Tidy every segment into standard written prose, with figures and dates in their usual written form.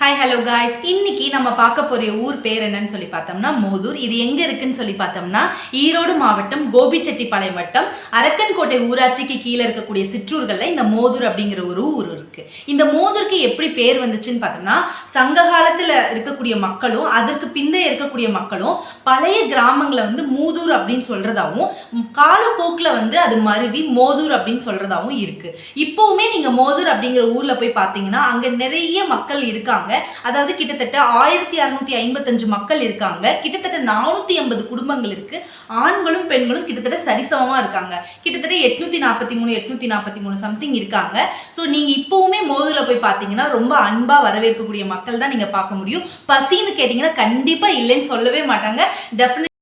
Hi hello guys, இன்னைக்கு நம்ம பார்க்க போகிற ஊர் பேர் என்னன்னு சொல்லி பார்த்தோம்னா மோதூர். இது எங்கே இருக்குன்னு சொல்லி பார்த்தோம்னா ஈரோடு மாவட்டம் கோபிச்செட்டிப்பாளையம் வட்டம் அரக்கன்கோட்டை ஊராட்சிக்கு கீழே இருக்கக்கூடிய சிற்றூர்களில் இந்த மோதூர் அப்படிங்கிற ஒரு ஊர் இருக்கு. இந்த மோதூருக்கு எப்படி பேர் வந்துச்சுன்னு பார்த்தோம்னா சங்க காலத்தில் இருக்கக்கூடிய மக்களும் அதற்கு பிந்தைய இருக்கக்கூடிய மக்களும் பழைய கிராமங்களை மூதூர் அப்படின்னு சொல்றதாவும் காலப்போக்கில் அது மருவி மோதூர் அப்படின்னு சொல்றதாவும் இருக்கு. இப்போவுமே நீங்க மோதூர் அப்படிங்கிற ஊர்ல போய் பார்த்தீங்கன்னா அங்க நிறைய மக்கள் இருக்காங்க. அதாவது கிட்டத்தட்ட 1655 மக்கள் இருக்காங்க. கிட்டத்தட்ட 480 குடும்பங்கள் இருக்கு. ஆண்களும் பெண்களும் கிட்டத்தட்ட சரிசமமா இருக்காங்க. கிட்டத்தட்ட 843 சம்திங் இருக்காங்க. ஸோ நீங்க இப்பவுமே மோதுல போய் பார்த்தீங்கன்னா ரொம்ப அன்பா வரவேற்கக்கூடிய மக்கள் தான் நீங்க பார்க்க முடியும். பசின்னு கேட்டீங்கன்னா கண்டிப்பா இல்லைன்னு சொல்லவே மாட்டாங்க. டெஃபினட்.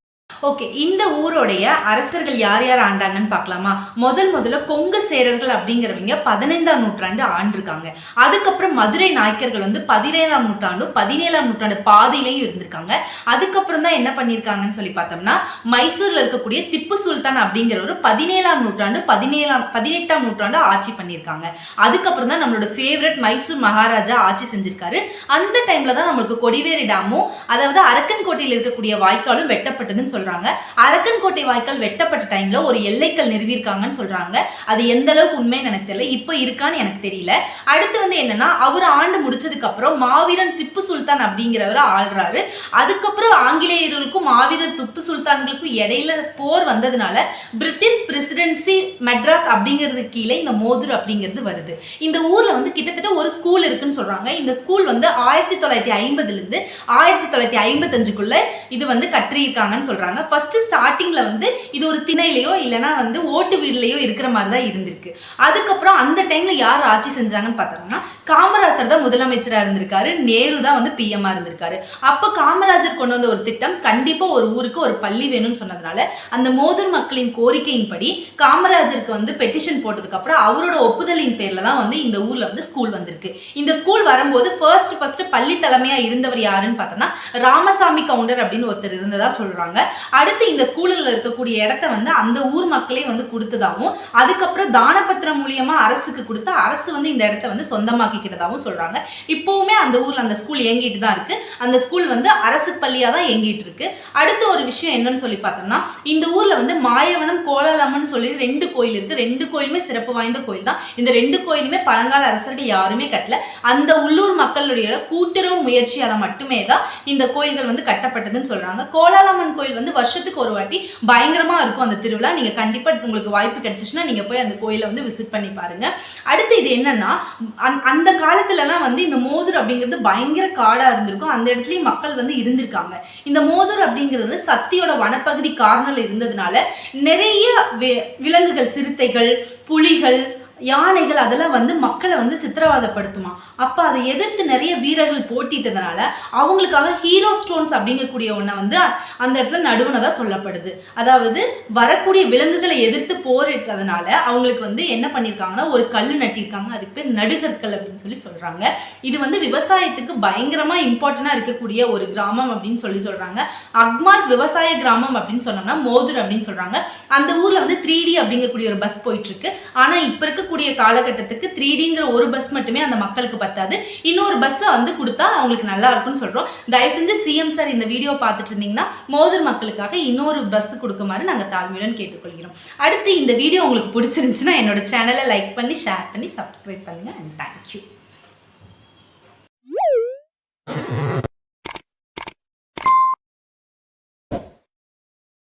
ஓகே, இந்த ஊரோடைய அரசர்கள் யார் யார் ஆண்டாங்கன்னு பார்க்கலாமா? முதல்ல கொங்கு சேரர்கள் அப்படிங்கிறவங்க 15ஆம் நூற்றாண்டு ஆண்டிருக்காங்க. அதுக்கப்புறம் மதுரை நாயக்கர்கள் 17ஆம் நூற்றாண்டும் 17ஆம் நூற்றாண்டு பாதியிலையும் இருந்திருக்காங்க. அதுக்கப்புறம் தான் என்ன பண்ணியிருக்காங்கன்னு சொல்லி பார்த்தோம்னா மைசூர்ல இருக்கக்கூடிய திப்பு சுல்தான் அப்படிங்கிறவர் 17ஆம் நூற்றாண்டு 18ஆம் நூற்றாண்டு ஆட்சி பண்ணியிருக்காங்க. அதுக்கப்புறம் தான் நம்மளோட ஃபேவரட் மைசூர் மகாராஜா ஆட்சி செஞ்சிருக்காரு. அந்த டைம்ல தான் நம்மளுக்கு கொடிவேரி டேமும் அதாவது அரக்கன்கோட்டையில் இருக்கக்கூடிய வாய்க்காலும் வெட்டப்பட்டதுன்னு சொல்றாங்க. அரக்கன்கோட்டை வாய்க்கால் வெட்டப்பட்ட டைம்ல ஒரு எல்லைக்கல் நிறுவியிருக்காங்கன்னு சொல்றாங்க. அது எந்த அளவுக்கு உண்மைன்னு எனக்கு தெரியல, இப்ப இருக்கான்னு எனக்கு தெரியல. அடுத்து என்னன்னா அவர் ஆண்டு முடிச்சதுக்கு அப்புறம் மாவீரன் திப்பு சுல்தான் அப்படிங்கிறவர் ஆள்றாரு. அதுக்கப்புறம் ஆங்கிலேயர்களுக்கும் மாவீரர் திப்பு சுல்தான்களுக்கும் இடையில போர் வந்ததுனால பிரிட்டிஷ் பிரசிடென்சி மெட்ராஸ் அப்படிங்கிறது கீழே இந்த மோதூர் அப்படிங்கிறது வருது. இந்த ஊர்ல கிட்டத்தட்ட ஒரு ஸ்கூல் இருக்குன்னு சொல்றாங்க. இந்த ஸ்கூல் 1950 இருந்து 1955 இது கட்டியிருக்காங்கன்னு சொல்றாங்க. ஃபர்ஸ்ட் ஸ்டார்டிங்ல இது ஒரு திணையிலையோ இல்லைன்னா ஓட்டு வீடுலையோ இருக்கிற மாதிரி தான் இருந்திருக்கு. அதுக்கப்புறம் அந்த டைம்ல யார் ஆட்சி செஞ்சாங்கன்னு பார்த்தோம்னா காமராஜர் தான் முதலமைச்சரா இருந்திருக்காரு. நேரு தான் பிஎம்ஆ இருந்திருக்காரு. அப்ப காமராஜர் கொண்டு வந்த ஒரு திட்டம் கண்டிப்பா ஒரு ஊருக்கு ஒரு பள்ளி வேணும்னு சொன்னதுனால அந்த மோதூர் மக்களின் கோரிக்கையின்படி காமராஜருக்கு பெட்டிஷன் போட்டதுக்கு அப்புறம் அவரோட ஒப்புதலின் பேர்ல தான் இந்த ஊர்ல ஸ்கூல் வந்திருக்கு. இந்த ஸ்கூல் வரும்போது ஃபர்ஸ்ட் பள்ளி தலைமையா இருந்தவர் யாருன்னு பார்த்தோம்னா ராமசாமி கவுண்டர் அப்படின்னு ஒருத்தர் இருந்ததா சொல்றாங்க. அடுத்து இந்த ஸ்கூல்ல இருக்கக்கூடிய இடத்த அந்த ஊர் மக்களே கொடுத்ததாகவும் அதுக்கப்புறம் தானபத்திரம் மூலியமா அரசுக்கு கொடுத்து அரசு இந்த இடத்த சொந்தமாக்கிக்கிறதாகவும் சொல்றாங்க. இப்பவுமே அந்த ஊர்ல அந்த ஸ்கூல் இயங்கிட்டு தான் இருக்கு. அந்த ஸ்கூல் அரசு பள்ளியா தான் இயங்கிட்டு இருக்கு. அடுத்த ஒரு விஷயம் என்னன்னு சொல்லி பார்த்தோம்னா இந்த ஊர்ல மாயவனம் கோலாலம்மன் சொல்லி 2 கோயில் இருக்கு. 2 கோயிலுமே சிறப்பு வாய்ந்த கோயில் தான். இந்த 2 கோயிலுமே பழங்கால அரசர்கள் யாருமே கட்டல. அந்த உள்ளூர் மக்களுடைய கூட்டுறவு முயற்சியால மட்டுமே தான் இந்த கோயில்கள் கட்டப்பட்டதுன்னு சொல்றாங்க. கோலாலம்மன் கோயில் வருஷத்துக்கு ஒரு வாட்டி பயங்கரமா இருக்கும் அந்த திருவிழா. நீங்க கண்டிப்பா உங்களுக்கு வாய்ப்பு கிடைச்சிச்சுன்னா நீங்க போய் அந்த கோயிலை விசிட் பண்ணி பாருங்க. அடுத்து இது என்னன்னா அந்த காலத்துல எல்லாம் இந்த மோதூர் அப்படிங்கிறது பயங்கர காடா இருந்திருக்கும். அந்த இடத்துலயும் மக்கள் இருந்திருக்காங்க. இந்த மோதூர் அப்படிங்கிறது சக்தியோட வனப்பகுதி கார்னர்ல இருந்ததுனால நிறைய விலங்குகள், சிறுத்தைகள், புலிகள், யானைகள் அதெல்லாம் மக்களை சித்திரவாதப்படுத்துமா. அப்ப அதை எதிர்த்து நிறைய வீரர்கள் போட்டிட்டதுனால அவங்களுக்காக ஹீரோ ஸ்டோன்ஸ் அப்படிங்கக்கூடிய ஒன்றை அந்த இடத்துல நடுவுனதா சொல்லப்படுது. அதாவது வரக்கூடிய விலங்குகளை எதிர்த்து போரிட்டதுனால அவங்களுக்கு என்ன பண்ணியிருக்காங்கன்னா ஒரு கல் நட்டிருக்காங்க. அதுக்கு பேர் நடுகற்கள் அப்படின்னு சொல்றாங்க. இது விவசாயத்துக்கு பயங்கரமா இம்பார்ட்டண்டா இருக்கக்கூடிய ஒரு கிராமம் அப்படின்னு சொல்றாங்க. அக்மார்க் விவசாய கிராமம் அப்படின்னு சொன்னோம்னா மோதூர் அப்படின்னு சொல்றாங்க. அந்த ஊர்ல 3D அப்படிங்கக்கூடிய ஒரு பஸ் போயிட்டு இருக்கு. ஆனா இப்ப இருக்கக்கூடிய காலகட்டத்துக்கு 3Dங்கிற ஒரு பஸ் மட்டுமே அந்த மக்களுக்கு பத்தாது. இன்னொரு பஸ் கொடுத்தா அவங்களுக்கு நல்லா இருக்கும்னு சொல்றோம். தயவு செஞ்சு சிஎம் சார் இந்த வீடியோ பார்த்துட்டு இருந்தீங்கன்னா மோதூர் மக்களுக்காக இன்னொரு பஸ் கொடுக்குமாறு நாங்கள் தாழ்மையுடன் கேட்டுக்கொள்கிறோம். அடுத்து இந்த வீடியோ உங்களுக்கு பிடிச்சிருந்துச்சுன்னா என்னோட சேனலை லைக் பண்ணி ஷேர் பண்ணி சப்ஸ்கிரைப் பண்ணுங்க. And thank you.